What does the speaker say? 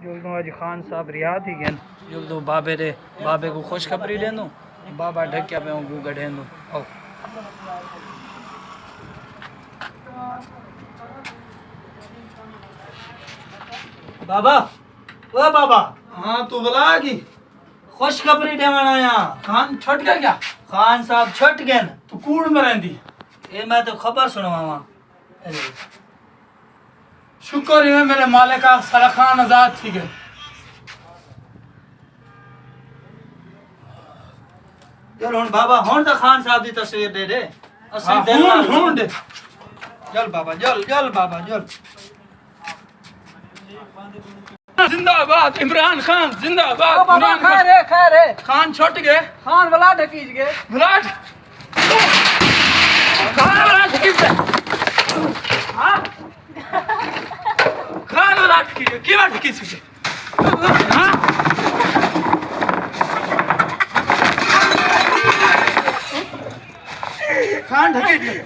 जल्दू आज खान साहब रिहा थी गए जल्दू बाबे को खुशखबरी देंदू बाबा ढक्या पे गू गढ़ेंदू आओ बाबा ओ बाबा। हाँ तू बुला की खुशखबरी देवन आया। खान छट गया क्या? खान साहब छट गए न। तू कूड़ में रहंदी ये मैं तो खबर सुनवावा। शुक्र है मेरे मालिक का सारा खान आजाद थी गए। चल हुन बाबा हुन तो खान साहब की तस्वीर दे दे। असली हाँ, दिल नाल हुन दे। जल बाबा जल बाबा जल। जिंदाबाद इमरान खान जिंदाबाद। बाबा खैर है खान छट गए। खान वाला ढकीज गए विराट खान वाला ढकीज गए। हाँ खान वाला ढकीज गए क्यों ढकीज गए? हाँ खान ढकीज गए।